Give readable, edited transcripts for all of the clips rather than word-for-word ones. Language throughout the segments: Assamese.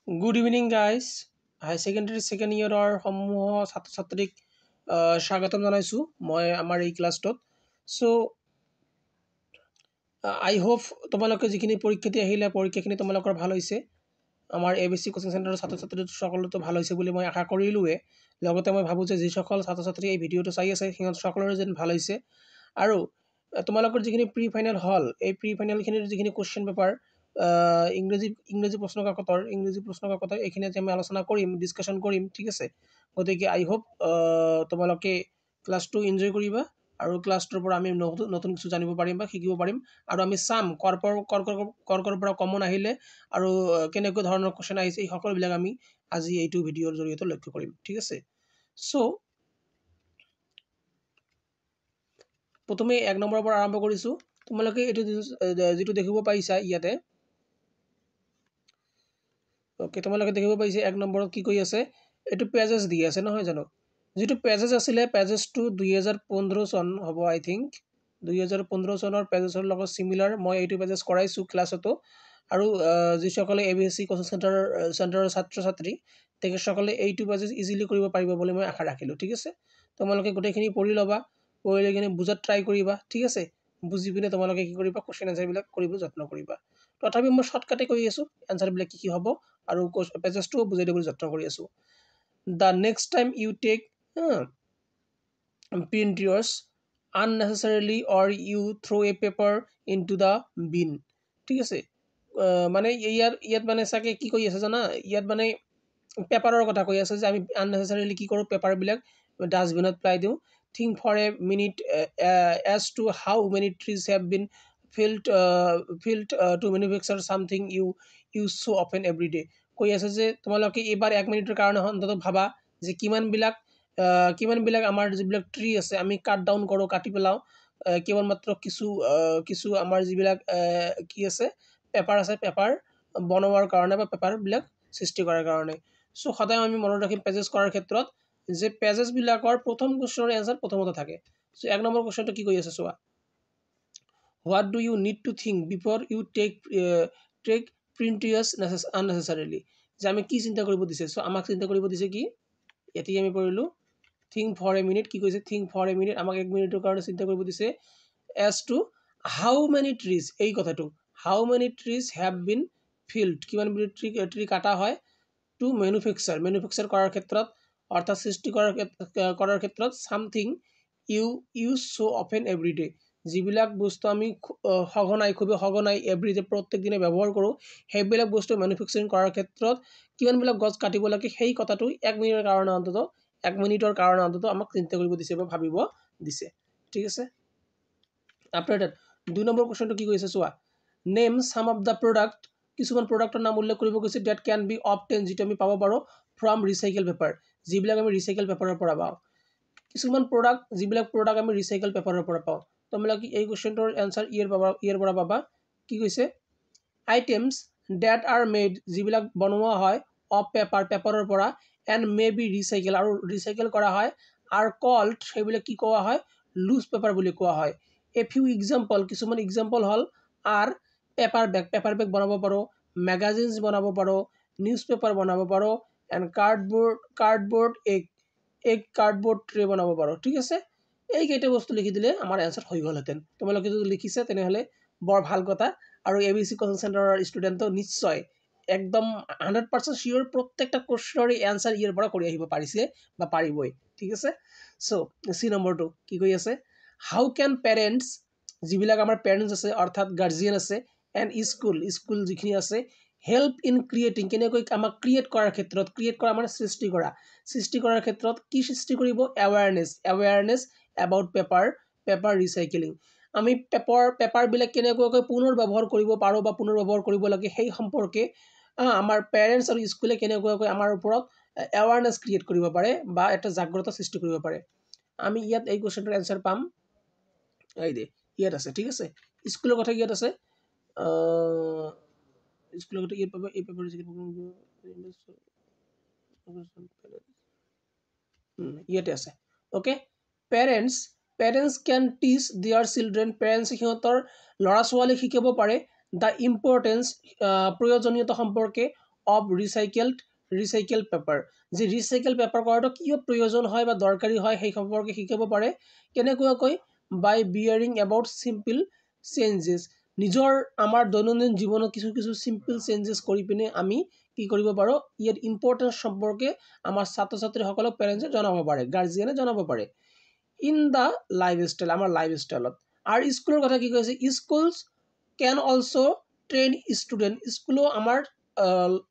Good evening, guys. High secondary second year or সমূহ ছাত্ৰ ছাত্ৰীক স্বাগতম জনাইছো মই আমাৰ এই ক্লাছটোত সো আই হোপ তোমালোকে যিখিনি পৰীক্ষাটি আহিলে পৰীক্ষাখিনি তোমালোকৰ ভাল হৈছে আমাৰ এবিসি কোচিং সেন্টাৰৰ ছাত্ৰ ছাত্ৰী সকলোতো ভাল হৈছে বুলি মই আশা কৰিলোৱে লগতে মই ভাবো যে যি সকল ছাত্ৰ ছাত্ৰী এই ভিডিঅটো চাই আছে সিহঁত সকলোৰে যেন ভাল হৈছে আৰু তোমালোকৰ যিখিনি প্ৰি ফাইনেল হল এই প্ৰি ফাইনেলখিনিৰ যিখিনি কোশ্চেন পেপাৰ ইংৰাজী প্ৰশ্নকাকতৰ এইখিনি আমি আলোচনা কৰিম ডিসকাশন কৰিম ঠিক আছে গতিকে আই হোপ তোমালোকে ক্লাছটো এনজয় কৰিবা আৰু ক্লাছটোৰ পৰা আমি নতুন কিছু জানিব পাৰিম বা শিকিব পাৰিম আৰু আমি সাম কৰ্কৰ পৰা কমন আহিলে আৰু কেনেকৈ ধৰণৰ কোশ্চেন আহিছে এই সকলোবিলাক আমি আজি এইটো ভিডিঅৰ জৰিয়তে লক্ষ্য কৰিম ঠিক আছে সো প্ৰথমে এক নম্বৰৰ পৰা আৰম্ভ কৰিছো তোমালোকে এটো যেটো দেখিব পাইছা ইয়াতে ওকে তোমালোকে দেখিব পাইছে এক নম্বৰত কি কৈ আছে এটো পেজেস দি আছে নহয় জানো যেটো পেজেস আছিলে পেজেস টু 2015 সন হ'ব আই থিংক 2015 সনৰ পেজেসৰ লগত সিমিলাৰ মই এইটো পেজেস কৰাইছো ক্লাছতো আৰু যি সকলে এবিএসসি কোচিং সেন্টাৰৰ ছাত্ৰ ছাত্ৰী তেখেত সকলে এইটো পেজেস ইজিলি কৰিব পাৰিব বুলি মই আশা ৰাখিলো ঠিক আছে তোমালোকে গোটেইখিনি পঢ়ি লবা পঢ়িলে কিনে বুজাত ট্ৰাই কৰিবা ঠিক আছে বুজি পিনে তোমালোকে কি কৰিবা কোশ্চেন আনসাৰ বিলাক কৰিব যত্ন কৰিবা তথাপি মই শৰ্টকাটে কৈ আছো আনসাৰ বিলাক কি হ'ব আৰু পেজেসটো বুজাই দিবলৈ যত্ন কৰি আছো the next time you take print yours unnecessarily or you throw a paper into the bin ঠিক আছে মানে ইয়াত মানে সাকে কি কৈ আছে জানা ইয়াত মানে পেপাৰৰ কথা কৈ আছে যে আমি unnecessarily কি কৰো পেপাৰ বিলাক ডাস্টবিনত পেলাই দিও think for a minute as to how many trees have been filled to manufacture something you use so often every day কৈ আছে যে তোমালোকে এবাৰ 1 মিনিটৰ কাৰণে অন্তত ভাবা যে কিমান বিলাক আমাৰ যিবিলাক ট্ৰি আছে আমি কাট ডাউন কৰো কাটি পেলাও কেৱল মাত্ৰ কিছু আমাৰ যিবিলাক কি আছে পেপাৰ আছে পেপাৰ বনোৱাৰ কাৰণে বা পেপাৰ বিলাক সৃষ্টি কৰাৰ কাৰণে সো সদায় আমি মনত ৰাখিম পেজেস কৰাৰ ক্ষেত্ৰত যে পেজেস বিলাকৰ প্ৰথম কোশ্চেনৰ আনসাৰ প্ৰথমতে থাকে সো এক নম্বৰ কোশ্চেনটো কি কৈ আছে সোৱা what do you need to think before you take print yours unnecessarily যে আমি কি চিন্তা কৰিব দিছে সো আমাক চিন্তা কৰিব দিছে কি এতি আমি পঢ়িলো think for a minute কি কৈছে think for a minute আমাক 1 মিনিটৰ কাৰণে চিন্তা কৰিব দিছে as to how many trees এই কথাটো how many trees have been filled কিমান ট্ৰি কাটা হয় to manufacture কৰাৰ ক্ষেত্ৰত অৰ্থাৎ সৃষ্টি কৰাৰ ক্ষেত্ৰত something you use so often every day যিবিলাক বস্তু আমি খুবই সঘনাই এভৰিডে প্ৰত্যেক দিনে ব্যৱহাৰ কৰো হেবিলাক বস্তু ম্যানুফ্যাকচাৰিং কৰাৰ ক্ষেত্ৰত কিমান বিলাক গছ কাটিব লাগে সেই কথাটো 1 মিনিটৰ কাৰণে অন্তত আমাক চিন্তা কৰিব দিছে বা ভাবিব দিছে ঠিক আছে after that 2 নম্বৰ কোশ্চেনটো কি কৈছে সোৱা name some of the product কিছুমান প্ৰডাক্টৰ নাম উল্লেখ কৰিব কৈছে that can be obtained যেটো আমি পাব পাৰো from recycle paper যিবিলাক আমি recycle paperৰ পৰা পাও কিছুমান প্ৰডাক্ট যিবিলাক প্ৰডাক্ট আমি recycle paperৰ পৰা পাও তোমালোকে এই কোশ্চেনটোৰ আনসাৰ ইয়াৰ পৰা পাবা কি কৈছে items that are made যিবিলাক বনোৱা হয় of পেপাৰৰ পৰা and may be recycle আৰু recycle কৰা হয় are called সেইবিলাক কি কোৱা হয় loose paper বুলি কোৱা হয় a few example কিছুমান example hall are paper bag বনাব পাৰো magazines বনাব পাৰো newspaper বনাব পাৰো and cardboard egg cardboard tray বনাব পাৰো ঠিক আছে এই কেইটা বস্তু লিখি দিলে আমাৰ আনসাৰ হৈ গলহেতেন তোমালোকে যদি লিখিছে তেনে হলে বৰ ভাল কথা আৰু এবিসি কোচিং সেন্টাৰৰ ষ্টুডেন্টও নিশ্চয় একদম 100% শিওৰ প্ৰত্যেকটা কোশ্চেনৰ আনসাৰ ইয়াৰ পৰা কৰি আহিব পাৰিছে বা পাৰিবই ঠিক আছে সো সি নম্বৰ 2 কি কৈ আছে হাউ ক্যান প্যাৰেন্টস যিবিলাক আমাৰ প্যাৰেন্টস আছে অৰ্থাৎ গাৰ্জিয়ান আছে এন্ড স্কুল যিখিনি আছে হেল্প ইন ক্ৰিয়েটিং কেনেকৈ আমাক ক্ৰিয়েট কৰাৰ ক্ষেত্ৰত ক্ৰিয়েট কৰা মানে সৃষ্টি কৰাৰ ক্ষেত্ৰত কি সৃষ্টি কৰিব awareness about paper recycling আমি পেপাৰ বিলাক কেনেকৈ পুনৰ ব্যৱহাৰ কৰিব পাৰো বা পুনৰ ব্যৱহাৰ কৰিব লাগে সেই সম্পৰ্কে আমাৰ প্যাৰেন্টস আৰু স্কুলে কেনেকৈ আমাৰ ওপৰত awareness ক্ৰিয়েট কৰিব পাৰে বা এটা জাগ্ৰতা সৃষ্টি কৰিব পাৰে আমি ইয়াত এই কোশ্চেনটোৰ আনসাৰ পাম এই দে ইয়াত আছে ঠিক আছে স্কুলৰ কথা ইয়াত আছে স্কুলৰ কথা ইয়াত পাবা এই পেপাৰ ইয়াতে আছে okay Parents can teach their children parents সিহঁতৰ লৰা ছোৱালীক শিকাব পাৰে the importance প্ৰয়োজনীয়তা সম্পৰ্কে of recycled paper যে recycle paper কৰাটো কিয় প্ৰয়োজন হয় বা দৰকাৰী হয় সেই সম্পৰ্কে শিকাব পাৰে কেনেকৈ by bearing about simple changes নিজৰ আমাৰ দৈনন্দিন জীৱনত কিছু simple changes কৰি পিনে আমি কি কৰিব পাৰো ইয়াৰ ইম্পৰ্টেন্স সম্পৰ্কে আমাৰ ছাত্ৰ ছাত্ৰীসকলক পেৰেন্টছে জনাব পাৰে গাৰ্জিয়ানে জনাব পাৰে in the lifestyle আমাৰ লাইফষ্টাইলত আৰু স্কুলৰ কথা কি কৈছে schools can also train student স্কুলো আমাৰ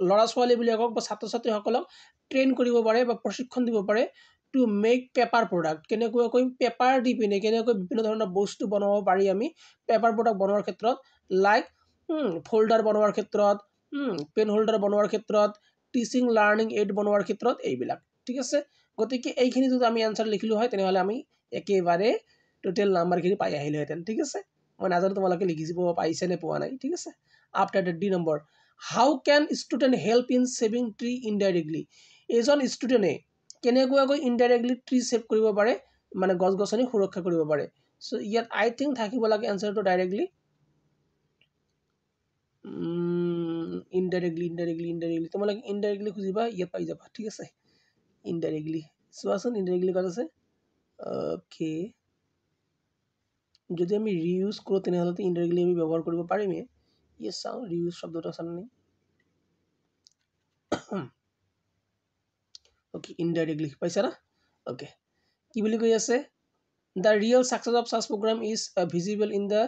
লৰা ছোৱালী বিলাকক বা ছাত্ৰ ছাত্ৰীসকলক ট্ৰেইন কৰিব পাৰে বা প্ৰশিক্ষণ দিব পাৰে টু মেক পেপাৰ প্ৰডাক্ট কেনেকৈ পেপাৰ দি পিনে কেনেকৈ বিভিন্ন ধৰণৰ বস্তু বনাব পাৰি আমি পেপাৰ প্ৰডাক্ট বনোৱাৰ ক্ষেত্ৰত লাইক ফোল্ডাৰ বনোৱাৰ ক্ষেত্ৰত পেন হোল্ডাৰ বনোৱাৰ ক্ষেত্ৰত টিচিং লাৰ্নিং এইড বনোৱাৰ ক্ষেত্ৰত এইবিলাক ঠিক আছে গতিকে এইখিনি যদি আমি আনসাৰ লিখিলো হয় তেনেহলে আমি একেবাৰে টোটাল নাম্বাৰখিনি পাই আহিলোহেঁতেন ঠিক আছে মই নাজানো তোমালোকে লিখিব পাইছে নে পোৱা নাই ঠিক আছে after that D number how can student help in saving tree indirectly এজন ষ্টুডেন্টে কেনেকৈ ইনডাইৰেক্টলি ট্ৰি সেভ কৰিব পাৰে মানে গছ গছনি সুৰক্ষা কৰিব পাৰে সো ইয়াত আই থিংক থাকিব লাগে আনসাৰটো ডাইৰেক্টলি ইনডাইৰেক্টলি তোমালোকে ইনডাইৰেক্টলি খুজিবা ইয়াত পাই যাবা ঠিক আছে ইনডাইৰেক্টলি চোৱাচোন ইনডাইৰেক্টলি কথা আছে ওকে যদি আমি ৰিউজ কৰো তেনেহলে ইনডাইৰেক্টলি আমি ব্যৱহাৰ কৰিব পাৰিমে ইয়ে চাও ৰিউজ শব্দটো আছে নে ওকে ইনডাইৰেক্টলি পাইছা না ওকে কি বুলি কৈ আছে the real success of such program is visible in the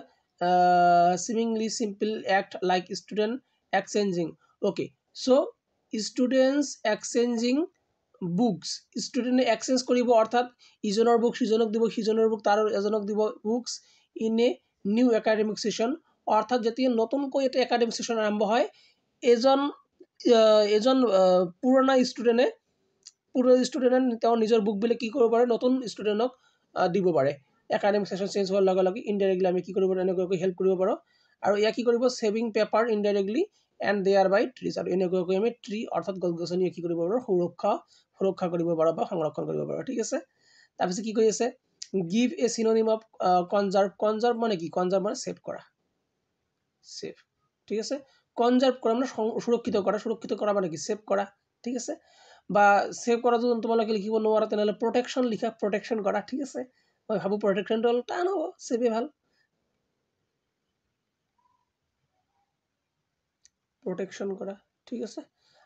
seemingly simple act like student exchanging okay so students exchanging books student exchange করিব অর্থাৎ ইজনৰ বুক সিজনক দিব সিজনৰ বুক তাৰ এজনক দিব books in a new academic session অৰ্থাৎ যেতিয়া নতুনকৈ এটা একাডেমিক সেশন আৰম্ভ হয় এজন পুৰণা ষ্টুডেন্টে তেওঁ নিজৰ বুক বিলে কি কৰিব পাৰে নতুন ষ্টুডেন্টক দিব পাৰে একাডেমিক সেশন চেঞ্জ হোৱাৰ লগে লগে ইনডাইৰেক্টলি আমি কি কৰিব এনেকৈ হেল্প কৰিব পাৰো আৰু ইয়া কি কৰিব saving paper indirectly and thereby trees আৰু এনেকৈ আমি ট্ৰি অৰ্থাৎ গছ গছনি কি কৰিব পাৰো সুৰক্ষা কৰিব পাৰো বা সংৰক্ষণ কৰিব পাৰো ঠিক আছে তাৰপিছত কি কৈ আছে give a synonym of conserve মানে কি কনজাৰ্ভ মানে সেভ কৰা সেভ ঠিক আছে কনজাৰ্ভ কৰা মানে সুৰক্ষিত কৰা মানে কি সেভ কৰা ঠিক আছে বা সেভ কৰা যদি তোমালোকে লিখিব নোৱাৰা তেনেহলে প্ৰটেকশন লিখা প্ৰটেকশন কৰা ঠিক আছে মই ভাবো প্ৰটেকশনটো অলপ টান হ'ব সেভে ভাল protection করা ঠিক আছে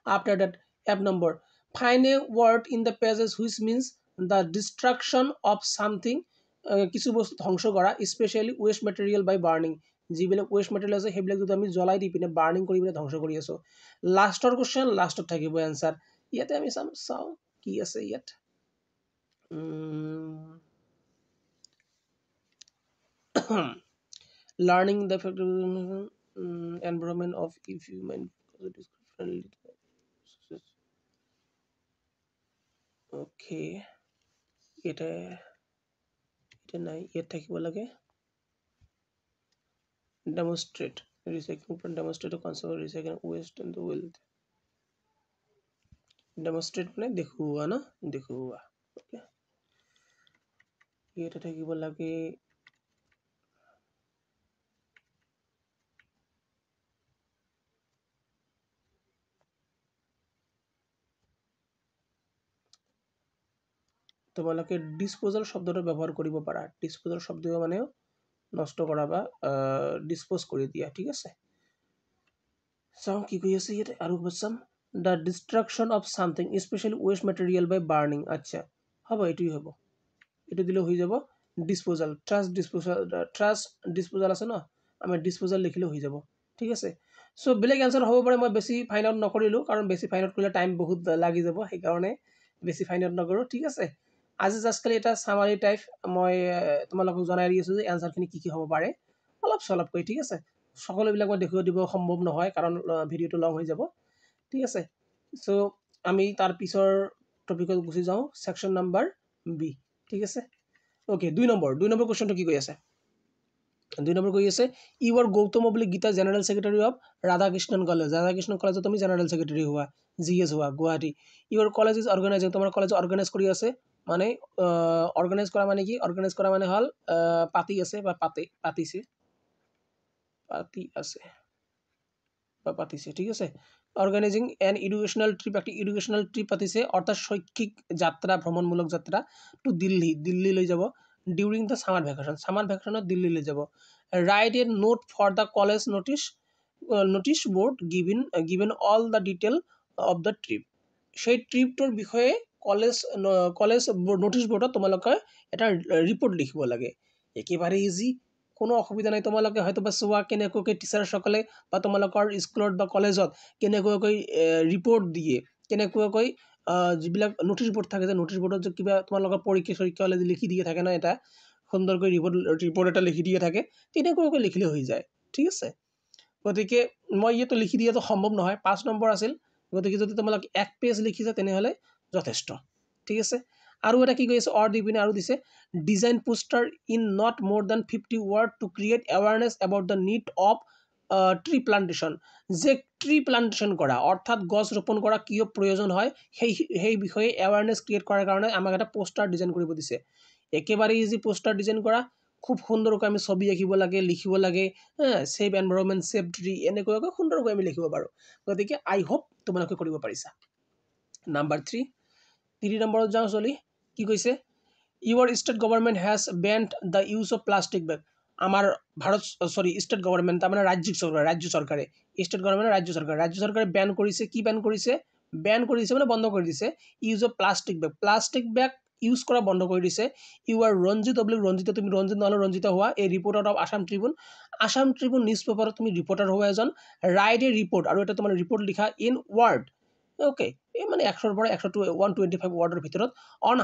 after that f number find a word in the pages which means the destruction of something কিছু বস্তু ধ্বংস করা স্পেশালি ওয়েস্ট ম্যাটেরিয়াল বাই বার্নিং যিবিলাক ওয়েস্ট ম্যাটেরিয়াল আছে সেইবিলাক যদি আমি জ্বলাই দি পিনে বার্নিং কৰি পিনে ধ্বংস কৰি আছো লাষ্টৰ কোশ্চেন লাষ্টত থাকিব আনসাৰ ইয়াতে আমি চাও কি আছে ইয়াত learning the effective environment of if human friendly okay এটা নাই ইয়াত থাকিব লাগে demonstrate recycling demonstrate the concept of recycling waste and the wealth demonstrate মানে দেখুওৱা না দেখুওৱা okay এটা থাকিব লাগে তোমালোকে ডিসপোজাল শব্দটো ব্যৱহাৰ কৰিব পাৰা ডিসপোজাল শব্দ মানে নষ্ট কৰা বা ডিসপোজ কৰি দিয়া ঠিক আছে চাও কি কৈ আছে ইয়াতে আৰু বচাম the destruction of something especially waste material by burning আচ্ছা হ'ব এটাই হ'ব এটা দিলে হৈ যাব ডিসপোজাল ট্ৰাছ ডিসপোজাল আছে না আমি ডিসপোজাল লিখিলে হৈ যাব ঠিক আছে সো বেলেগ আনসার হ'ব পাৰে মই বেছি ফাইন আউট নকৰিলো কাৰণ বেছি ফাইন আউট কৰিলে টাইম বহুত লাগি যাব সেই কাৰণে বেছি ফাইন আউট নকৰো ঠিক আছে আজি জাস্ট খালি এটা সামারি টাইপ মই তোমালোকক জনাই দিছো যে আনসারখিনি কি হ'ব পাৰে অলপ সলপ কৈ ঠিক আছে সকলোবিলাক মই দেখিব দিব সম্ভৱ নহয় কাৰণ ভিডিওটো লং হৈ যাব ঠিক আছে সো আমি তাৰ পিছৰ টপিকত গুছি যাও সেকশন নাম্বাৰ বি ঠিক আছে ওকে 2 নম্বৰ কোশ্চনটো কি কৈ আছে 2 নম্বৰ কৈ আছে you are Gautam oblique Gita general secretary of Radhakrishnan college তুমি জেনাৰেল সেক্ৰেটাৰি হওয়া জিএস হওয়া Guwahati your college is organising তোমাৰ কলেজ অৰ্গানাইজ কৰি আছে মানে অৰ্গানাইজ কৰা মানে কি অৰ্গানাইজ কৰা মানে হল পাতি আছে বা পাতিছে বা পাতিছে ঠিক আছে অর্গানাইজিং অ্যান এডুকেশনাল ট্রিপ, একটি এডুকেশনাল ট্রিপ পাতিছে অর্থাৎ শৈক্ষিক যাত্রা ভ্রমণমূলক যাত্রা টু দিল্লি লৈ যাব ডিউরিং দ্য সামার ভ্যাকেশনত দিল্লি লৈ যাব write a note for the college notice board given all the detail of the trip সেই ট্ৰিপটোৰ বিষয়ে কলেজ নোটিছ বোৰ্ডত তোমালোকে এটা ৰিপৰ্ট লিখিব লাগে একেবাৰে ইজি কোনো অসুবিধা নাই তোমালোকে হয়তো বা চোৱা কেনেকৈ টিচাৰসকলে বা তোমালোকৰ স্কুলত বা কলেজত কেনেকৈ ৰিপৰ্ট দিয়ে কেনেকৈ যিবিলাক নোটিছ বোৰ্ড থাকে যে নোটিছ বোৰ্ডত যে কিবা তোমালোকৰ পৰীক্ষা হ'লে লিখি দিয়ে থাকে ন এটা সুন্দৰকৈ ৰিপৰ্ট এটা লিখি দিয়ে থাকে তেনেকৈ লিখিলে হৈ যায় ঠিক আছে গতিকে মই ইয়াতো লিখি দিয়াটো সম্ভৱ নহয় 5 নম্বৰ আছিল গতিকে যদি তোমালোক এক পেজ লিখিছা তেনেহলে যথেষ্ট ঠিক আছে আৰু এটা কি কৈছে অৰ দি পিনে আৰু দিছে design poster in not more than 50 words to create awareness about the need of tree plantation যে ট্ৰি প্লান্টেশ্যন কৰা অৰ্থাৎ গছ ৰোপণ কৰা কিয় প্ৰয়োজন হয় সেই বিষয়ে এৱাৰনেছ ক্ৰিয়েট কৰাৰ কাৰণে আমাক এটা পোষ্টাৰ ডিজাইন কৰিব দিছে একেবাৰে ইজি পোষ্টাৰ ডিজাইন কৰা খুব সুন্দৰকৈ আমি ছবি আঁকিব লাগে লিখিব লাগে সেভ এনভাইৰনমেন্ট সেভ ট্ৰি এনেকৈ সুন্দৰকৈ আমি লিখিব পাৰোঁ গতিকে আই হোপ তোমালোকে কৰিব পাৰিছা নাম্বাৰ 3 নম্বৰত যাওঁ চলি কি কৈছে your state government has banned the use of plastic bag আমাৰ ষ্টেট গভৰ্ণমেণ্ট তাৰমানে ৰাজ্য চৰকাৰে ষ্টেট গভৰ্ণমেণ্ট ৰাজ্য চৰকাৰে বেন কৰিছে কি বেন কৰিছে মানে বন্ধ কৰি দিছে use of plastic bag use কৰা বন্ধ কৰি দিছে ইউ আৰ ৰঞ্জিত তুমি ৰঞ্জিত নহ'লে ৰঞ্জিত হোৱা এই reporter of Assam Tribune news পেপাৰত তুমি ৰিপৰ্টাৰ হোৱা এজন ৰাইট এ ৰিপৰ্ট আৰু এটা তোমাৰ ৰিপৰ্ট লিখা ইন ৱৰ্ড ওকে এই মানে 100 পৰা 125 ৱৰ্ডৰ ভিতৰত on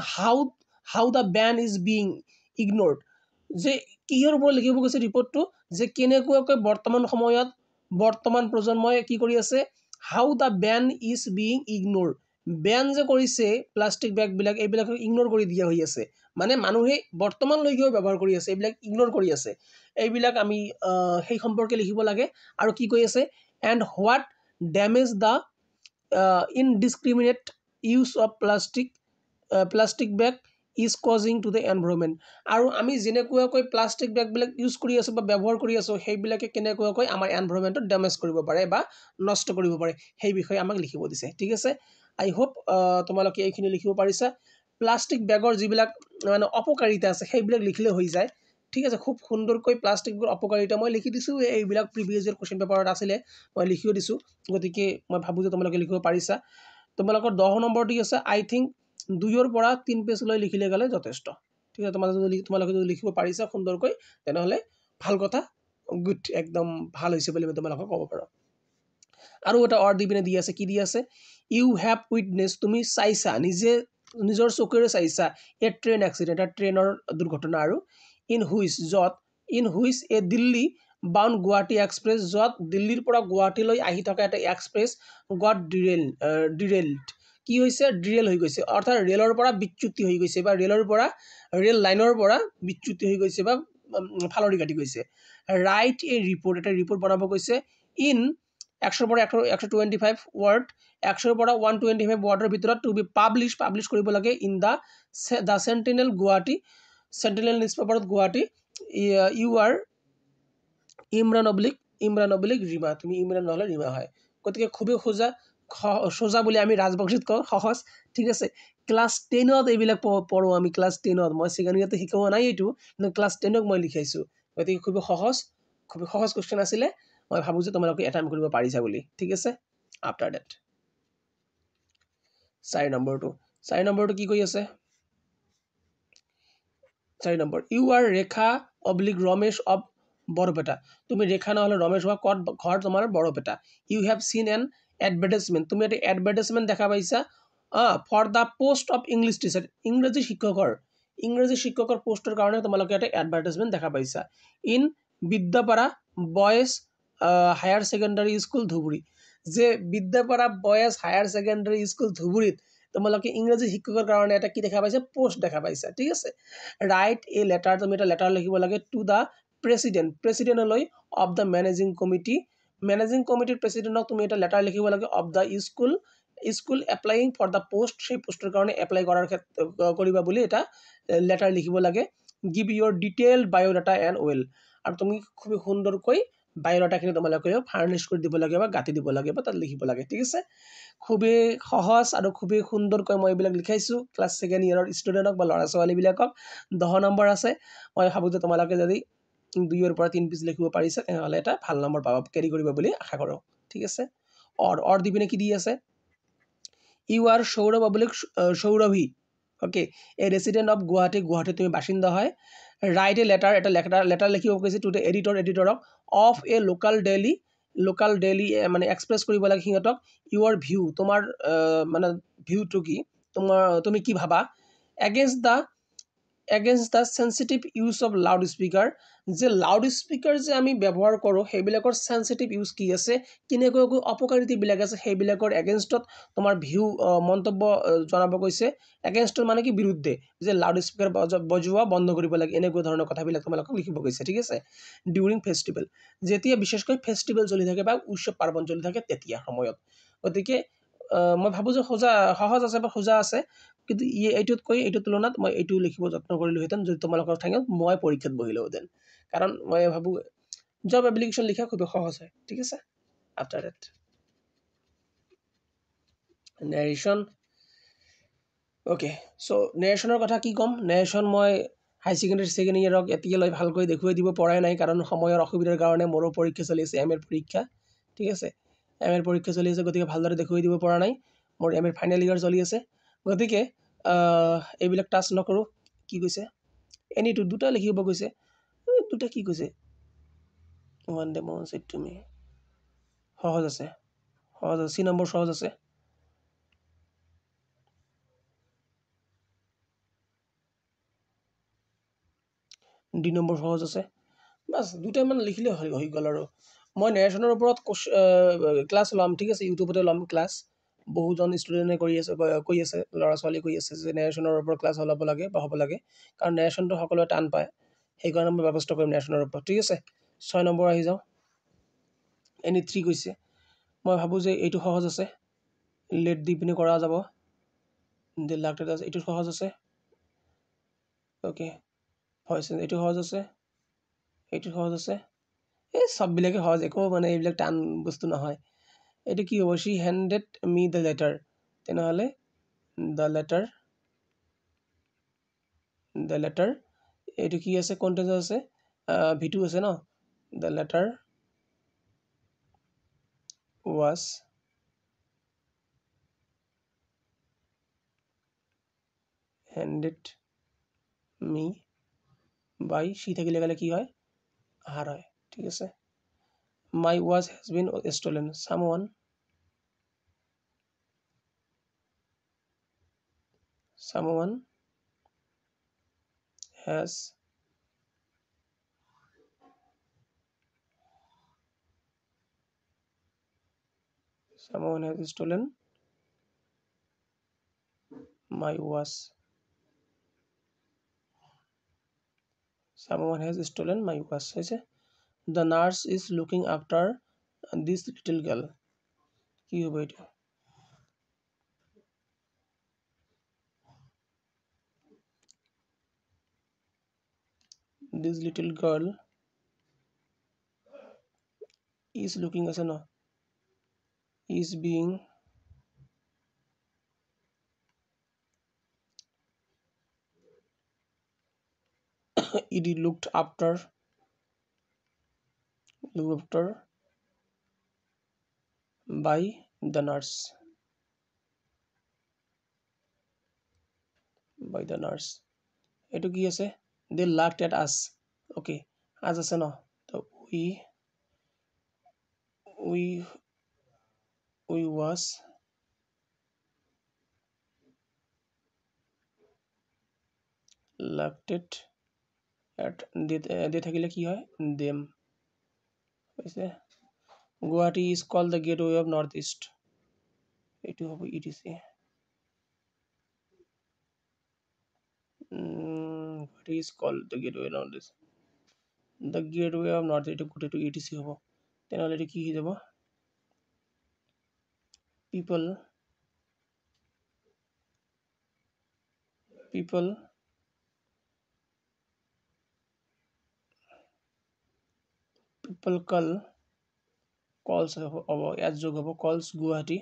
how the ban is being ignored যে কিহৰ ওপৰত লিখিব গৈছে ৰিপৰ্টটো যে কেনেকুৱাকৈ বৰ্তমান প্ৰজন্মই কি কৰি আছে how the ban is being ignored ban যে কৰিছে প্লাষ্টিক বেগবিলাক এইবিলাক ইগনোৰ কৰি দিয়া হৈ আছে মানে মানুহে বৰ্তমানলৈকেও ব্যৱহাৰ কৰি আছে এইবিলাক ইগনোৰ কৰি আছে এইবিলাক আমি সেই সম্পৰ্কে লিখিব লাগে আৰু কি কৈ আছে and what damage the indiscriminate use of plastic bag is causing to the environment আৰু আমি যেনেকুৱাকৈ প্লাষ্টিক বেগবিলাক ইউজ কৰি আছো বা ব্যৱহাৰ কৰি আছো সেইবিলাকে কেনেকুৱাকৈ আমাৰ এনভাইৰনমেন্টত ডেমেজ কৰিব পাৰে বা নষ্ট কৰিব পাৰে সেই বিষয়ে আমাক লিখিব দিছে ঠিক আছে আই হোপ তোমালোকে এইখিনি লিখিব পাৰিছা প্লাষ্টিক বেগৰ যিবিলাক মানে অপকাৰিতা আছে সেইবিলাক লিখিলে হৈ যায় ঠিক আছে খুব সুন্দৰকৈ প্লাষ্টিকৰ অপকাৰিতা মই লিখি দিছো এইবিলাক প্ৰিভিয়াছ ইয়াৰ কোৱেশ্চন পেপাৰত আছিলে মই লিখিও দিছো গতিকে মই ভাবো যে তোমালোকে লিখিব পাৰিছা তোমালোকৰ 10 নম্বৰ দি আছে আই থিংক 2 পৰা 3 পেজ লৈ লিখিলে গলে যথেষ্ট ঠিক আছে তোমালোকে যদি লিখিব পাৰিছা সুন্দৰকৈ তেনেহলে ভাল কথা গুড একদম ভাল হৈছে বুলি মই তোমালোকক ক'ব পাৰো আৰু এটা অৰ দি পিনে দি আছে কি দি আছে ইউ হ্যাভ উইটনেছ তুমি চাইছা নিজৰ চকুৰে চাইছা এ ট্ৰেইন এক্সিডেণ্ট ট্ৰেইনৰ দুৰ্ঘটনা আৰু in which a Delhi bound Guwahati express য'ত দিল্লীৰ পৰা গুৱাহাটীলৈ আহি থকা এটা এক্সপ্ৰেছ গট ডিৰেইলড কি হৈছে ডিৰেইল হৈ গৈছে অৰ্থাৎ ৰেলৰ পৰা বিচ্যুতি হৈ গৈছে বা ৰেল লাইনৰ পৰা বিচ্যুতি হৈ গৈছে বা ফালৰি কাটি গৈছে ৰাইট এ ৰিপৰ্ট এটা ৰিপৰ্ট বনাব গৈছে ইন 100 পৰা 125 ৱৰ্ড 100 পৰা 125 ৱৰ্ডৰ ভিতৰত টু বি পাব্লিছ কৰিব লাগে in the Sentinel Guwahati Sentinel news পেপাৰত Guwahati you are Imran oblique Rima তুমি ইমৰান নহলে ৰিমা হয় গতিকে খুবেই সোজা বুলি আমি ৰাজবংশীত কওঁ সহজ ঠিক আছে ক্লাছ 10ত এইবিলাক পঢ়ো আমি ক্লাছ 10ত মই সেকেন্ড ইয়াৰতে শিকোৱা নাই এইটো কিন্তু ক্লাছ 10ক মই লিখাইছো গতিকে খুবেই সহজ কোৱেশ্চন আছিলে মই ভাবো যে তোমালোকে এটেম্প কৰিব পাৰিছা বুলি ঠিক আছে আফটাৰ দ্যাট 4 নম্বৰটো কি কৈ আছে 4 number you are Rekha oblique Ramesh of Barpeta তুমি ৰেখা নহলে ৰমেশ হোৱা কত ঘৰ তোমাৰ Barpeta you have seen an advertisement তুমি এটা এডভাৰটাইজমেন্ট দেখা পাইছা for the post of English teacher ইংৰাজী শিক্ষকৰ পোষ্টৰ কাৰণে তোমালোকে এটা এডভাৰটাইজমেন্ট দেখা পাইছা in Bidyapara boys higher secondary school Dhubri যে Bidyapara boys higher secondary school ধুবুৰীত তোমালোকে ইংৰাজী শিক্ষকৰ কাৰণে এটা কি দেখা পাইছা পোষ্ট দেখা পাইছা ঠিক আছে ৰাইট এ লেটাৰ তুমি এটা লেটাৰ লিখিব লাগে টু দা প্ৰেচিডেণ্টলৈ অফ দ্য মেনেজিং কমিটিৰ প্ৰেচিডেণ্টক তুমি এটা লেটাৰ লিখিব লাগে of the school applying for the post সেই পোষ্টৰ কাৰণে এপ্লাই কৰাৰ কৰিবা বুলি এটা লেটাৰ লিখিব লাগে give Euro detailed biodata and will আৰু তুমি খুব সুন্দৰকৈ বায়োডাটাখিনি তোমালোকে ফাৰ্নিছ কৰি দিব লাগে বা গাঁঠি দিব লাগে বা তাত লিখিব লাগে ঠিক আছে খুবেই সহজ আৰু খুবেই সুন্দৰকৈ মই এইবিলাক লিখাইছোঁ ক্লাছ 2nd ইয়াৰৰ ষ্টুডেণ্টক বা ল'ৰা ছোৱালীবিলাকক 10 নম্বৰ আছে মই ভাবোঁ যে তোমালোকে যদি 2ৰ পৰা 3 পেজ লিখিব পাৰিছে তেনেহ'লে এটা ভাল নম্বৰ পাব কেৰি কৰিব বুলি আশা কৰোঁ ঠিক আছে অৰ দি পিনে কি দি আছে you are Saurav oblique Saurabhi okay a resident of Guwahati তুমি বাসিন্দা হয় ৰাইট এ লেটাৰ লিখিব কৈছে টু দ্য এডিটৰক অফ এ লোকাল ডেইলি মানে এক্সপ্ৰেছ কৰিব লাগে সিহঁতক ইউৰ ভিউ তোমাৰ মানে ভিউটো কি তুমি কি ভাবা against the sensitive use of loud speaker যে লাউড স্পীকাৰ যে আমি ব্যৱহাৰ কৰোঁ সেইবিলাকৰ চেনচিটিভ ইউজ কি আছে কেনেকৈ অপকাৰিতাবিলাক আছে সেইবিলাকৰ এগেইনষ্টত তোমাৰ ভিউ মন্তব্য জনাব কৈছে এগেইনষ্টত মানে কি বিৰুদ্ধে যে লাউড স্পীকাৰ বজোৱা বন্ধ কৰিব লাগে এনেকুৱা ধৰণৰ কথাবিলাক তোমালোকক লিখিব কৈছে ঠিক আছে ডিউৰিং ফেষ্টিভেল যেতিয়া বিশেষকৈ ফেষ্টিভেল চলি থাকে বা উৎসৱ পাৰ্বণ চলি থাকে তেতিয়া সময়ত গতিকে মই ভাবোঁ যে সহজ আছে বা সোজা আছে কিন্তু এইটোতকৈ এইটোৰ তুলনাত মই এইটো লিখিব যত্ন কৰিলোহেঁতেন যদি তোমালোকৰ ঠাইত মই পৰীক্ষাত বহিলোহেঁতেন কাৰণ মই ভাবোঁ জব এপ্লিকেশ্যন লিখা খুবেই সহজ হয় ঠিক আছে after that narration okay so' নেৰেশ্যনৰ কথা কি ক'ম নেৰেশ্যন মই হাই ছেকেণ্ডেৰী 2nd ইয়াৰক এতিয়ালৈ ভালকৈ দেখুৱাই দিব পৰাই নাই কাৰণ সময়ৰ অসুবিধাৰ কাৰণে মোৰো পৰীক্ষা চলি আছে এম এৰ পৰীক্ষা ঠিক আছে এম এৰ পৰীক্ষা চলি আছে গতিকে ভালদৰে দেখুৱাই দিব পৰা নাই মোৰ এম এৰ ফাইনেল ইয়াৰ চলি আছে গতিকে এইবিলাক টাচ নকৰোঁ কি কৈছে এনিটো দুটা লিখিব কৈছে দুটা কি কৈছে ওৱান ডে মন চেট তুমি সহজ আছে চি নম্বৰ সহজ আছে ডি নম্বৰ সহজ আছে বাছ দুটামান লিখিলে হৈ গ'ল আৰু মই নেৰেশ্যনৰ ওপৰত ক্লাছ ল'ম ঠিক আছে ইউটিউবতে ল'ম ক্লাছ বহুজন ষ্টুডেণ্টে কৈ আছে ল'ৰা ছোৱালী কৈ আছে যে নেৰেশ্যনৰ ওপৰত ক্লাছ ওলাব লাগে বা হ'ব লাগে কাৰণ নেৰেশ্যনটো সকলোৱে টান পায় সেইকাৰণে মই ব্যৱস্থা কৰিম নেৰেশ্যনৰ ওপৰত ঠিক আছে 6 নম্বৰ আহি যাওঁ এনি 3 কৈছে মই ভাবোঁ যে এইটো সহজ আছে লেট দি পিনে কৰা যাব এইটো সহজ আছে অ'কে হয় এইটো সহজ আছে এই চববিলাকে সহজ একো মানে এইবিলাক টান বস্তু নহয় এইটো কি হ'ব she handed me the letter তেনেহ'লে দ্য লেটাৰ এইটো কি আছে কণ্টেঞ্চ আছে ভিটো আছে ন the letter was handed me by she থাকিলে গ'লে কি হয় আহাৰ হয় ঠিক আছে my was has been stolen someone has stolen my watch হৈছে the nurse is looking after this little girl কি হ'ব এইটো this little girl is looking আছে ন is being it looked after by the nurse এইটো কি আছে they laughed at us okay as আছে ন তো we was laughed at they থাকিলে কি হয় them হৈছে Guwahati is called the gateway of northeast এইটো হ'ব etc Guwahati is called the gateway of northeast এইটো গোটেইটো etc হ'ব তেনেহ'লে এইটো কি হৈ যাব পিপল কল কলস হ'ব ইয়াত যোগ হ'ব কলস গুৱাহাটী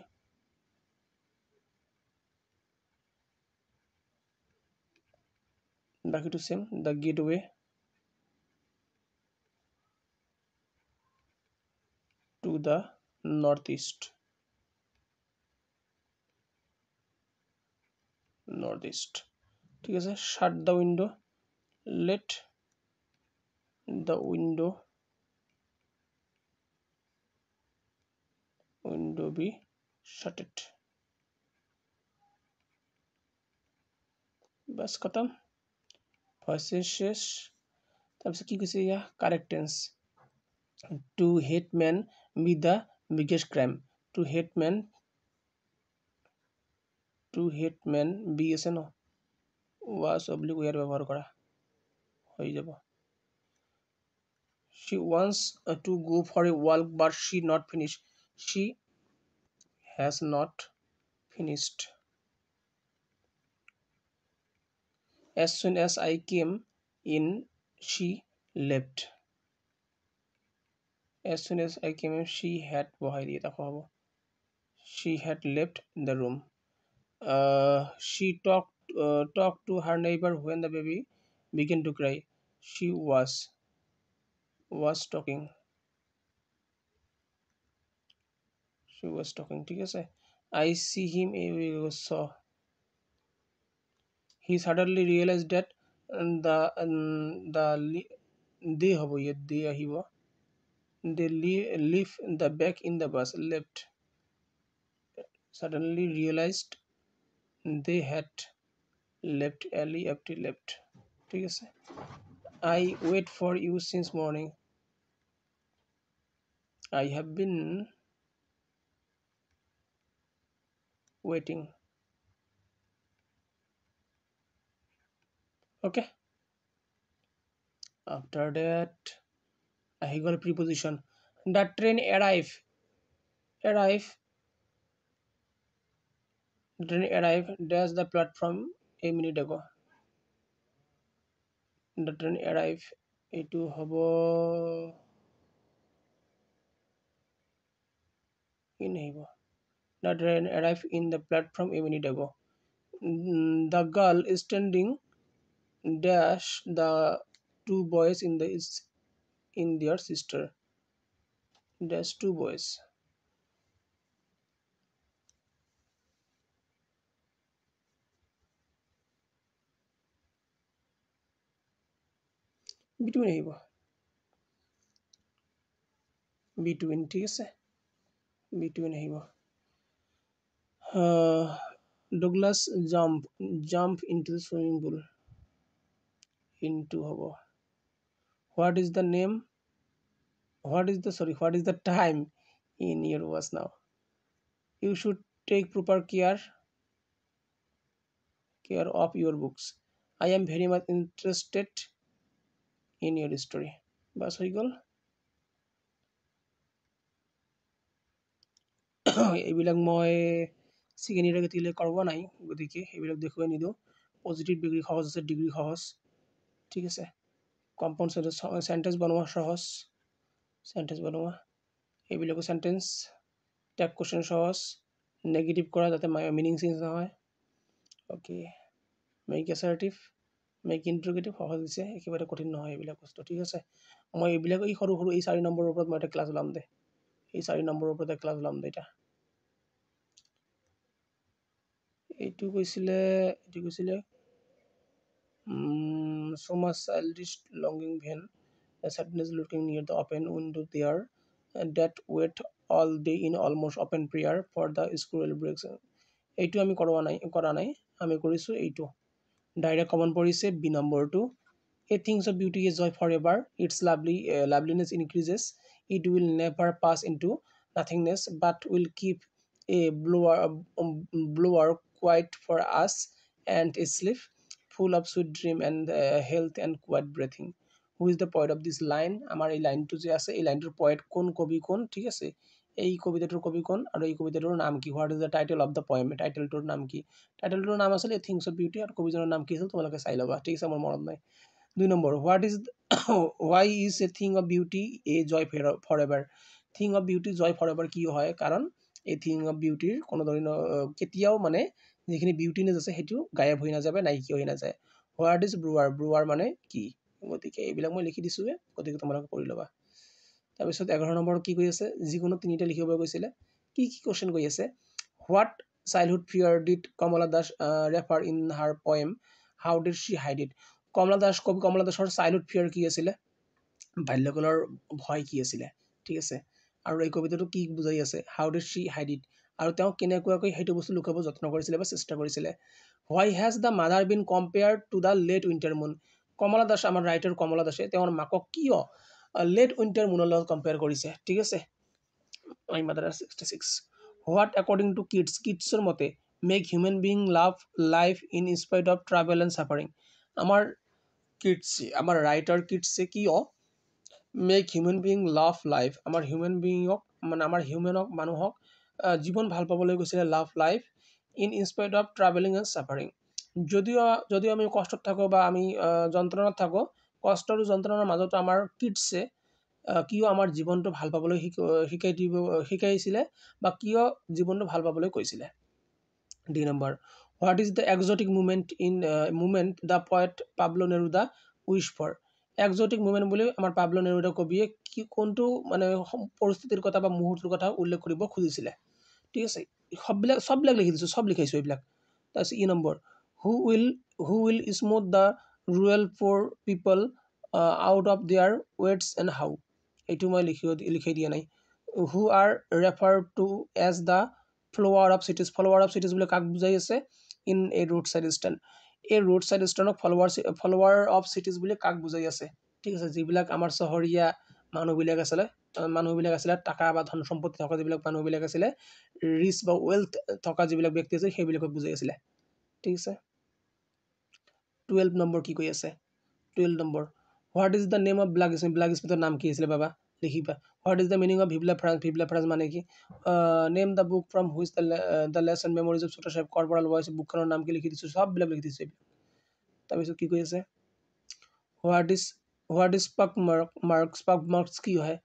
বাকীটো same the gateway to the north east ঠিক আছে শাট the window let the window be shutted बस खत्म ভয়েসেস শেষ তারপর কি কইছে ইয়া correct tense to hate man be the biggest crime to hate man be আছে ন was oblique we ব্যবহার করা হয়ে যাব she wants to go for a walk but she has not finished as soon as I came in she left as soon as I came in she had বহাই দিয়ে দেখো হবো she had left the room she talked to her neighbor when the baby began to cry she was talking ঠিক আছে I see him saw he suddenly realized that they হব ইয়ে they আহিব they leave the bag in the bus left suddenly realized they had left ঠিক আছে I wait for you since morning I have been waiting okay after that I got a preposition the train arrive the train arrive dash the platform a minute ago the train arrive এইটো হ'ব in আহিব the train arrived in the platform a minute ago the girl is standing dash the two boys in their sister dash two boys between আহিব between ঠিক আছে between আহিব Douglas jump into the swimming pool into হব what is the name what is the time in your watch now you should take proper care of your books I am very much interested in your story বাস হয়ে গেল এইবিলাক মই ছেকেণ্ড ইয়েৰ গতিকে কৰিব নাই গতিকে এইবিলাক দেখুৱাই নিদিওঁ পজিটিভ ডিগ্ৰী সহজ আছে ডিগ্ৰী সহজ ঠিক আছে কম্পাউণ্ড চেণ্টেঞ্চ বনোৱা সহজ চেণ্টেঞ্চ বনোৱা এইবিলাকো চেণ্টেঞ্চ টেগ কুৱেশ্যন সহজ নেগেটিভ কৰা যাতে মিনিং চেঞ্জ নহয় okay make assertive make interrogative সহজ দিছে একেবাৰে কঠিন নহয় এইবিলাক বস্তু ঠিক আছে মই এইবিলাক এই সৰু সৰু এই 4 নম্বৰৰ ওপৰত মই এটা ক্লাছ ওলাম দে এই 4 নম্বৰৰ ওপৰত এটা ক্লাছ ওলাম দে এটা এইটো কৈছিলে so much childish longing vain a sadness looking near the open window there that wait all day in almost open prayer for the squirrel breaks এইটো আমি কৰা নাই আমি কৰিছো এইটো ডাইৰেক্ট কমন পৰিছে বি নম্বৰটো a things of beauty is joy forever its loveliness increases it will never pass into nothingness but will keep a blower quiet for us and sleep full of sweet dream and health and quiet breathing who is the poet of this line আমার এই লাইনটো যে আছে এই লাইনটোৰ poet কোন কবি কোন ঠিক আছে এই কবিতাটোৰ কবি কোন আৰু এই কবিতাটোৰ নাম কি what is the title of the poem টাইটেলটোৰ নাম কি টাইটেলটোৰ নাম আছিল এ থিংছ অফ বিউটি আৰু কবিজনৰ নাম কি আছিল তোমালোকে চাই ল'বা ঠিক আছে মোৰ মনত নাই 2 number what is why is a thing of beauty a joy forever thing of beauty joy forever কি হয় কাৰণ এই thing of beauty কোনো ধৰণৰ কেতিয়াও মানে যিখিনি বিউটিনেছ আছে সেইটো গায়ব হৈ নাযাবে নাইকিয়া হৈ নাযায় হোৱাট ইজ ব্ৰুৱাৰ মানে কি গতিকে এইবিলাক মই লিখি দিছোঁ গতিকে তোমালোকে কৰি ল'বা তাৰপিছত 11 নম্বৰ কি কৈ আছে যিকোনো তিনিটা লিখিব কৈছিলে কি কি কোশ্চেন কৈ আছে what childhood fear did Kamala Das refer in her poem how did she hide it কবি কমলা দাসৰ চাইল্ডহুড ফিয়াৰ কি আছিলে বাল্যকালৰ ভয় কি আছিলে ঠিক আছে আৰু এই কবিতাটো কি বুজাই আছে হাউ ডিড শ্বি হাইড ইট আৰু তেওঁ কেনেকুৱাকৈ সেইটো বস্তু লুকাব যত্ন কৰিছিলে বা চেষ্টা কৰিছিলে why has the mother been compared to the late winter moon Kamala Das আমাৰ ৰাইটাৰ কমলা দাসে তেওঁৰ মাকক কিয় লেট উইণ্টাৰ মুনৰ লগত কম্পেয়াৰ কৰিছে ঠিক আছে my mother 66 what according to কিডছৰ মতে make human being love life in spite of travel and suffering আমাৰ কিডছে আমাৰ ৰাইটাৰ কিডছে কিয় make human being love life আমাৰ হিউমেন বিঙক মানে আমাৰ হিউমেনক মানুহক জীৱন ভাল পাবলৈ গৈছিলে love life in in spite of travelling and suffering যদিও আমি কষ্টত থাকোঁ বা আমি যন্ত্ৰণাত থাকোঁ কষ্ট আৰু যন্ত্ৰণাৰ মাজতো আমাৰ কিডছে কিয় আমাৰ জীৱনটো ভাল পাবলৈ শিকাইছিলে বা কিয় জীৱনটো ভাল পাবলৈ কৈছিলে D number what is the exotic moment the poet Pablo Neruda which for exotic moment বুলি আমাৰ পাবলো নেৰুদা কবিয়ে কি কোনটো মানে পৰিস্থিতিৰ কথা বা মুহূৰ্তৰ কথা উল্লেখ কৰিব খুজিছিলে ঠিক আছে সববিলাক লিখি দিছোঁ সব লিখাইছোঁ এইবিলাক তাৰপিছত E number who will smooth the rural poor people out of their wets and how এইটো মই লিখাই দিয়া নাই who are refer to as the flower of cities বুলি কাক বুজাই আছে in a road side stand এই ৰোড চাইড ষ্টেণ্ডক ফ্লাৱাৰ অফ চিটিজ বুলি কাক বুজাই আছে ঠিক আছে যিবিলাক আমাৰ চহৰীয়া মানুহবিলাক আছিলে টকা বা ধন সম্পত্তি থকা যিবিলাক মানুহবিলাক আছিলে ৰিচ বা ৱেল্থ থকা যিবিলাক ব্যক্তি আছে সেইবিলাকক বুজাই আছিলে ঠিক আছে 12 নম্বৰ কি কৈ আছে 12 number what is the name of black স্মিথৰ নাম কি আছিলে বাবা লিখিবা what is the meaning of vive la France মানে কি name the book from which the lesson memories of Chhota Sahib কৰ্পৰাল voice বুকখনৰ নাম কি লিখি দিছোঁ সববিলাক লিখি দিছোঁ তাৰপিছত কি কৈ আছে হোৱাট ইজ পাক মাৰ্কছ কি হয়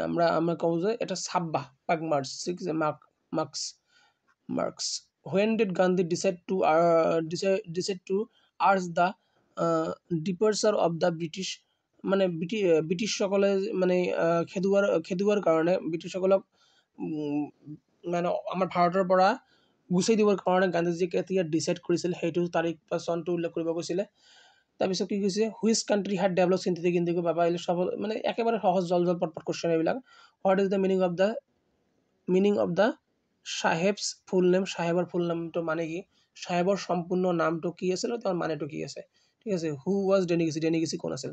আমৰা কওঁ যে এটা ছাব্বা পাক marks when did Gandhi decide to urge the departure of the British মানে ব্ৰিটিছসকলে মানে খেদুৱাৰ কাৰণে ব্ৰিটিছসকলক মানে আমাৰ ভাৰতৰ পৰা গুচাই দিবৰ কাৰণে গান্ধীজীয়ে কেতিয়া ডিচাইড কৰিছিল সেইটো তাৰিখ বা চনটো উল্লেখ কৰিব কৈছিলে তাৰপিছত কি কৈছে which country had developed synthetic indigo বাবা এইবিলাক সব মানে একেবাৰে সহজ জল পটপট কোশ্চেন এইবিলাক what is the meaning of the Sahib's full name সাহেবৰ ফুল নামটো মানে কি সাহেবৰ সম্পূৰ্ণ নামটো কি আছিল আৰু তেওঁৰ মানেটো কি আছে ঠিক আছে হু ৱাজ ডেনিগিছি কোন আছিল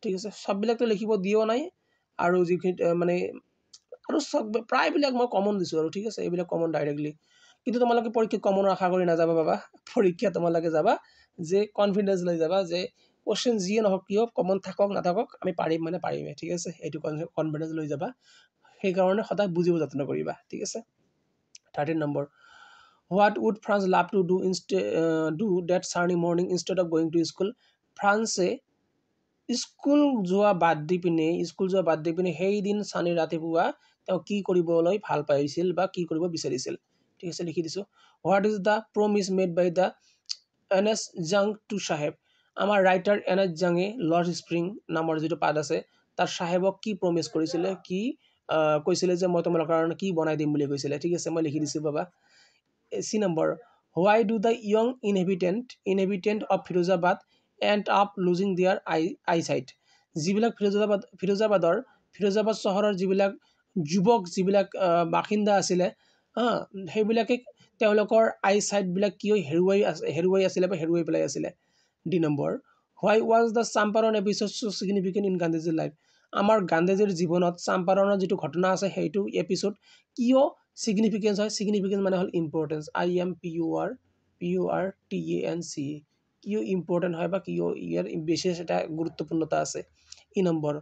ঠিক আছে সববিলাকতো লিখিব দিও নাই আৰু যিখিনি মানে আৰু সব প্ৰায়বিলাক মই কমন দিছোঁ আৰু ঠিক আছে এইবিলাক কমন ডাইৰেক্টলি কিন্তু তোমালোকে পৰীক্ষাত কমনৰ আশা কৰি নাযাবা বাবা পৰীক্ষা তোমালোকে যাবা যে কনফিডেন্স লৈ যাবা যে কোশ্চেন যিয়ে নহওক কিয় কমন থাকক নাথাকক আমি পাৰিমেই ঠিক আছে এইটো কনফিডেন্স লৈ যাবা সেইকাৰণে সদায় বুজিব যত্ন কৰিবা ঠিক আছে 13 number what would Franz love to do that চাৰ্নি morning instead of going to school ফ্ৰান্সে স্কুল যোৱা বাদ দি পিনে সেইদিন চানি ৰাতিপুৱা তেওঁ কি কৰিবলৈ ভাল পাইছিল বা কি কৰিব বিচাৰিছিল ঠিক আছে লিখি দিছোঁ what is the promise made by the N S. Jung to sahib আমাৰ ৰাইটাৰ এন.এছ. জাঙে লৰ্ড স্প্ৰিং নামৰ যিটো পাত আছে তাৰ সাহেবক কি প্ৰমিছ কৰিছিলে কি কৈছিলে যে মই তোমালোকৰ কাৰণে কি বনাই দিম বুলি কৈছিলে ঠিক আছে মই লিখি দিছোঁ বাবা C number why do the young inhabitant of Firozabad end up losing their eyesight যিবিলাক ফিৰোজাবাদ চহৰৰ যিবিলাক যুৱক যিবিলাক বাসিন্দা আছিলে সেইবিলাকে তেওঁলোকৰ আইচাইটবিলাক কিয় হেৰুৱাই আছিলে বা হেৰুৱাই পেলাই আছিলে D number why was the Champaran episode so' significant in গান্ধীজীৰ লাইফ আমাৰ গান্ধীজীৰ জীৱনত চাম্পাৰণৰ যিটো ঘটনা আছে সেইটো এপিছড কিয় ছিগনিফিকেঞ্চ মানে হ'ল ইম্পৰ্টেঞ্চ IMPORTANC কিয় ইম্পৰ্টেণ্ট হয় বা কিয় ইয়াৰ বিশেষ এটা গুৰুত্বপূৰ্ণতা আছে E number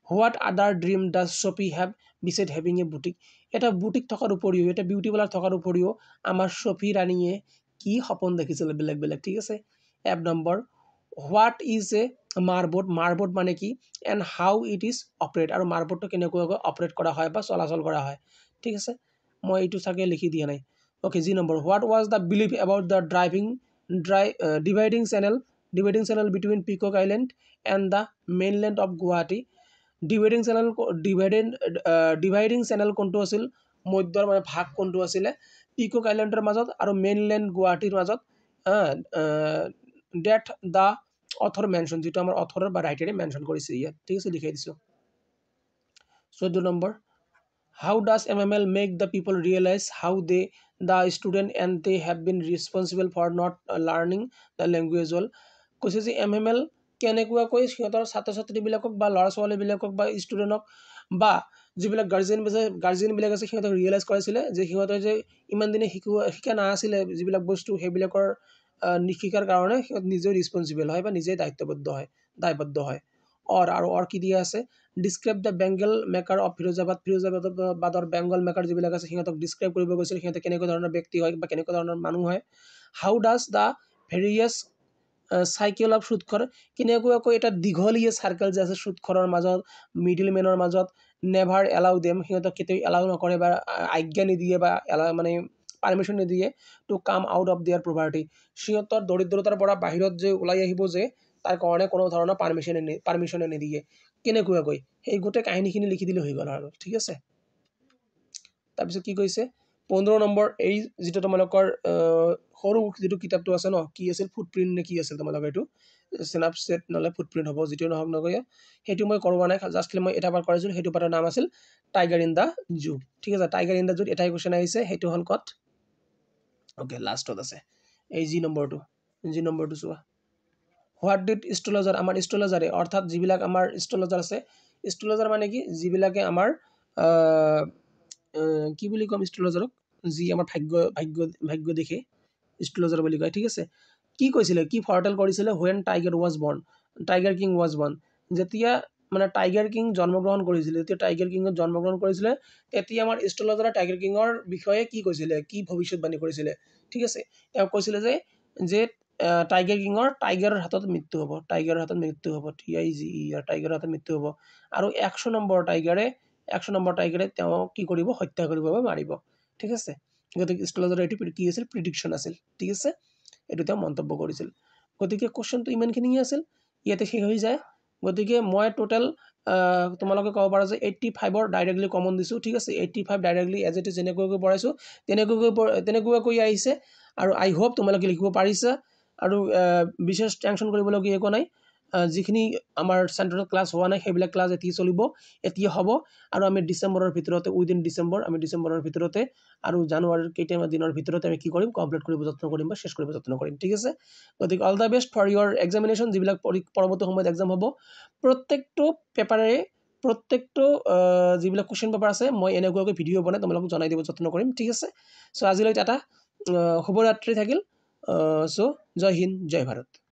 what other dream does Sophie have beside having a boutique এটা বুটিক থকাৰ উপৰিও এটা বিউটি পাৰ্লাৰ থকাৰ উপৰিও আমাৰ শ্বফি ৰাণীয়ে কি সপোন দেখিছিলে বেলেগ ঠিক আছে F number what is a motherboard, motherboard মানে কি, and how it is operate, আৰু মাৰবোৰ্ডটো কেনেকুৱাকৈ অপাৰেট কৰা হয় বা চলাচল কৰা হয়। ঠিক আছে, মই এইটো চাগে লিখি দিয়া নাই। Okay, G number, what was the believe about the dividing channel between Peacock island and the mainland of Guwahati. Dividing channel কোনটো আছিল, মধ্যৰ মানে ভাগ কোনটো আছিলে পিকক আইলেণ্ডৰ মাজত আৰু মেইনলেণ্ড গুৱাহাটীৰ মাজত। ডেট দ্য অথৰ মেনশ্যন, যিটো আমাৰ অথৰৰ বা ৰাইটাৰে মেনশ্যন কৰিছে ইয়াত। ঠিক আছে, লিখাই দিছোঁ। 14 number, how does MML make the people realise how the student and they have been responsible for not learning the language well. কৈছে যে MML কেনেকুৱাকৈ সিহঁতৰ ছাত্ৰ ছাত্ৰীবিলাকক বা ল'ৰা ছোৱালীবিলাকক বা ষ্টুডেণ্টক বা যিবিলাক গাৰ্জেনবিলাক আছে সিহঁতক ৰিয়েলাইজ কৰাইছিলে যে সিহঁতে যে ইমান দিনে শিকা নাছিলে যিবিলাক বস্তু, সেইবিলাকৰ নিশিকাৰ কাৰণে সিহঁত নিজে ৰেছপনচিবল হয় বা নিজে দায়বদ্ধ হয়। আৰু কি দিয়া আছে, describe the bangle maker of ফিৰোজাবাদৰ বেংগল মেকাৰ যিবিলাক আছে সিহঁতক ডিছক্ৰাইব কৰিব গৈছিল, সিহঁতে কেনেকুৱা ধৰণৰ ব্যক্তি হয় বা কেনেকুৱা ধৰণৰ মানুহ হয়। How does the various cycle of সুৎখৰ, কেনেকুৱাকৈ এটা দীঘলীয়া চাৰ্কেল যে আছে সুৎখৰৰ মাজত, মিডিল মেনৰ মাজত, নেভাৰ এলাউ দেম, সিহঁতক কেতিয়াও এলাউ নকৰে বা আজ্ঞা নিদিয়ে বা মানে পাৰ্মিশ্যন নিদিয়ে to come out of there poverty, সিহঁতৰ দৰিদ্ৰতাৰ পৰা বাহিৰত যে ওলাই আহিব যে তাৰ কাৰণে কোনো ধৰণৰ পাৰ্মিশ্যনে নিদিয়ে। কেনেকুৱাকৈ, সেই গোটেই কাহিনীখিনি লিখি দিলে হৈ গ'ল আৰু। ঠিক আছে, তাৰপিছত কি কৈছে 15 নম্বৰ, এই যিটো তোমালোকৰ সৰু যিটো কিতাপটো আছে ন, কি আছিল ফুটপ্ৰিণ্ট নে কি আছিল তোমালোকৰ, এইটো স্নেপচেট নহ'লে ফুটপ্ৰিণ্ট হ'ব, যিটো নহওক নকয়, সেইটো মই কৰোৱা নাই, জাষ্ট মই এটা পাৰ্ট কৰাইছিলোঁ, সেইটো পাৰ্টৰ নাম আছিল টাইগাৰ ইন দ্য জু। ঠিক আছে, টাইগাৰ ইন দ্য জুত এটাই কুৱেশ্যন আহিছে, সেইটো হ'ল ক'ত, অ'কে লাষ্টত আছে এই যি নম্বৰটো চোৱা, হোৱাট ডিড এষ্ট্ৰলজাৰ, আমাৰ এষ্ট্ৰলজাৰে, অৰ্থাৎ যিবিলাক আমাৰ এষ্ট্ৰলজাৰ আছে, এষ্ট্ৰলজাৰ মানে কি, যিবিলাকে আমাৰ কি বুলি ক'ম এষ্ট্ৰলজাৰক, যি আমাৰ ভাগ্য দেখে এষ্ট্ৰলজাৰ বুলি কয়। ঠিক আছে, কি কৈছিলে, কি ফৰটেল কৰিছিলে, হুৱেন টাইগাৰ কিং ৱাজ বৰ্ণ, যেতিয়া মানে টাইগাৰ কিং জন্মগ্ৰহণ কৰিছিলে, তেতিয়া আমাৰ এষ্ট্ৰলজাৰে টাইগাৰ কিঙৰ বিষয়ে কি কৈছিলে, কি ভৱিষ্যতবাণী কৰিছিলে। ঠিক আছে, তেওঁ কৈছিলে যে টাইগাৰ কিঙৰ টাইগাৰৰ হাতত মৃত্যু হ'ব, টাইগাৰৰ হাতত মৃত্যু হ'ব, আৰু 100 নম্বৰ টাইগাৰে তেওঁ কি কৰিব, হত্যা কৰিব বা মাৰিব। ঠিক আছে, গতিকে এষ্ট্ৰলজাৰৰ এইটো কি আছিল, প্ৰিডিকশ্যন আছিল। ঠিক আছে, এইটো তেওঁ মন্তব্য কৰিছিল। গতিকে কুৱেশ্যনটো ইমানখিনিয়ে আছিল, ইয়াতে শেষ হৈ যায়। গতিকে মই টোটেল তোমালোকে ক'ব পাৰা যে 85ৰ ডাইৰেক্টলি কমন দিছোঁ। ঠিক আছে, 85 ডাইৰেক্টলি এজ ইট ইজ যেনেকুৱাকৈ পঢ়াইছোঁ তেনেকুৱাকৈ আহিছে, আৰু আই হোপ তোমালোকে লিখিব পাৰিছা, আৰু বিশেষ টেনশ্যন কৰিবলগীয়া একো নাই। যিখিনি আমাৰ চেণ্টাৰত ক্লাছ হোৱা নাই সেইবিলাক ক্লাছ এতিয়া হ'ব, আৰু আমি ডিচেম্বৰৰ ভিতৰতে ডিচেম্বৰৰ ভিতৰতে আৰু জানুৱাৰীৰ কেইটামান দিনৰ ভিতৰতে আমি কি কৰিম, কমপ্লিট কৰিব যত্ন কৰিম বা শেষ কৰিব যত্ন কৰিম। ঠিক আছে, গতিকে all the best for your examination, যিবিলাক পৰৱৰ্তী সময়ত এক্সাম হ'ব, প্ৰত্যেকটো পেপাৰে যিবিলাক কুৱেশ্যন পেপাৰ আছে মই এনেকুৱাকৈ ভিডিঅ' বনাই তোমালোকক জনাই দিব যত্ন কৰিম। ঠিক আছে, চ' আজিলৈ এটা শুভৰাত্ৰি থাকিল। চ' জয় হিন্দ, জয় ভাৰত।